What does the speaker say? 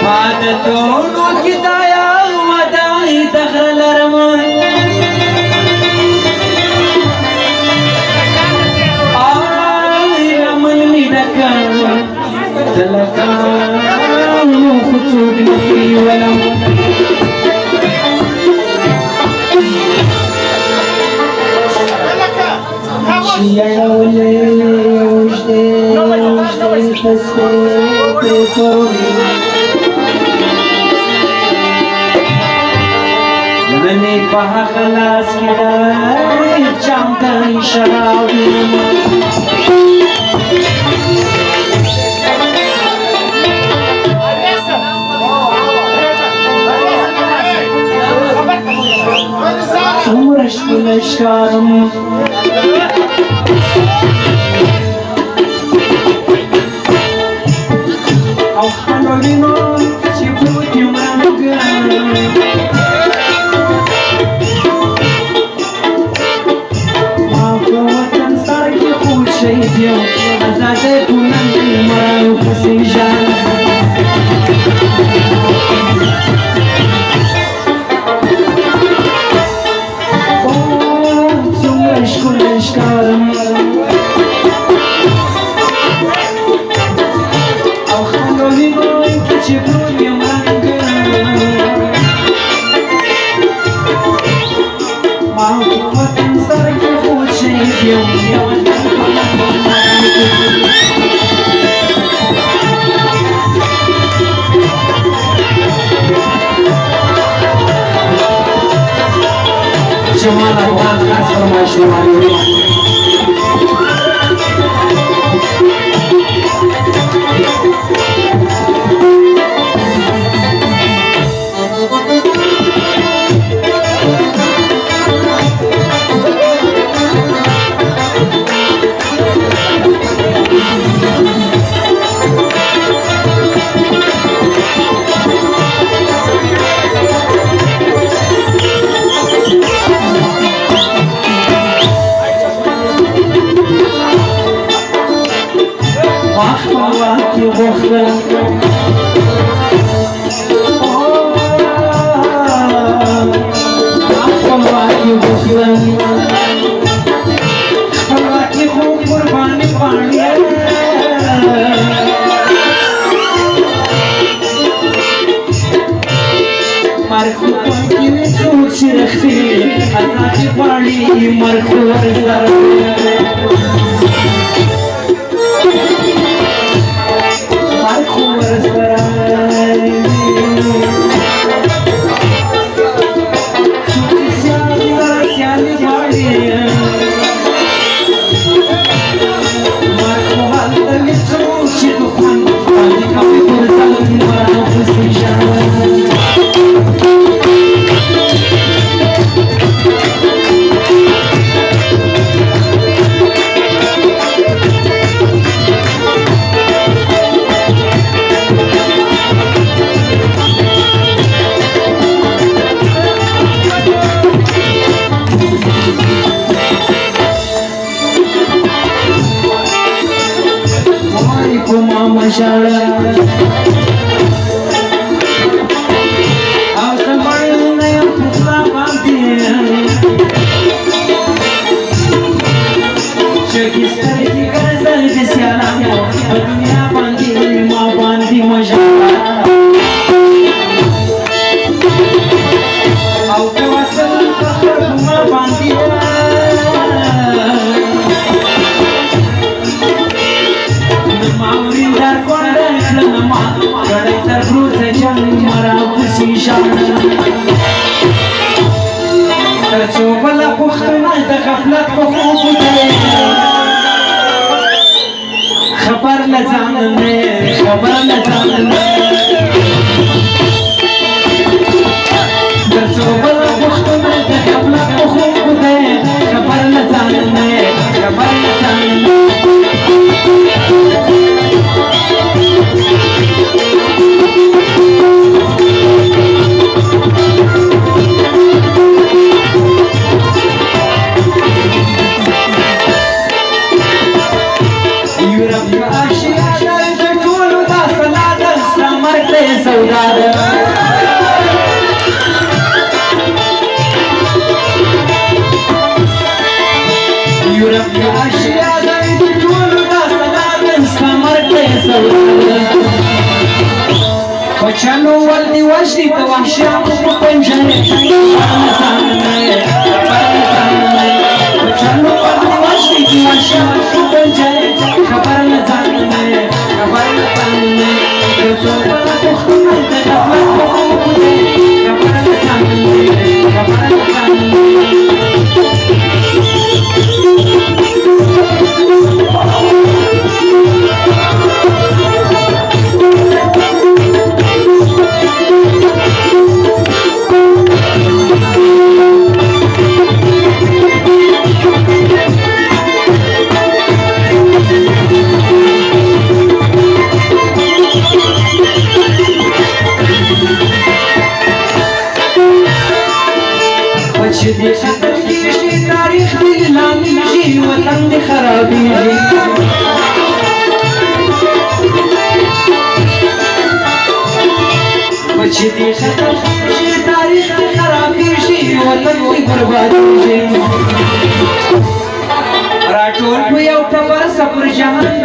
عادتونو كدايا وداي دخل الرمان لمن مدكا تلقا خطوط نفي ولم يا ولي وجدي تسبيت مني بها خلاص كده جامدة شراوي صورش بالاشكارم او حنولينو شبوت يمرمقا شيء أزادت من المرأة وفسيجان سمرش كل أشكارم أو خلولي نوي كتشبرون يمرنك ما هو قوة صارك يخوض شيء يوم جمال افغان خاص فرمایش نمایی واخواتي غفلة اخواتي غفلة اخواتي خوب قرباني باني مرخواتي نسوك شرختي ازاتي باني مرخوات زرقي Mashallah, I'm somebody who named Putla Bandian. Shaki Stari Gaza Visiana, Adunia Bandi, Ma Bandi Mashallah. How come I tell Ma Bandi? Dar bruze jam mara pusishan Terțo bala puxtuna da ghaflat په خوب دی خبر نه ځان نه terțo bala puxtuna da ghaflat په خوب دی خبر نه ځان نه Europe, Asia, Japan, سودا ده یورپ کې اشیا ده ټول دا سدا ده سمر کې سودا ده بچانو ولدي وحشي ته وحشیانو په پنجره بچانو ولدي وحشي ته وحشیانو په پنجره خبر نه ځان نه خبر نه ځان نه یو څو په خونه د خبر په خوده خبر نه ځان نه خبر نه ځان نه تاریخ دی لامیږي وطن دی خرابېږي بچې دې ختم شي تاریخ دی خرابېږي وطن دی بربادېږي راټول په یو ټبر سفر جهان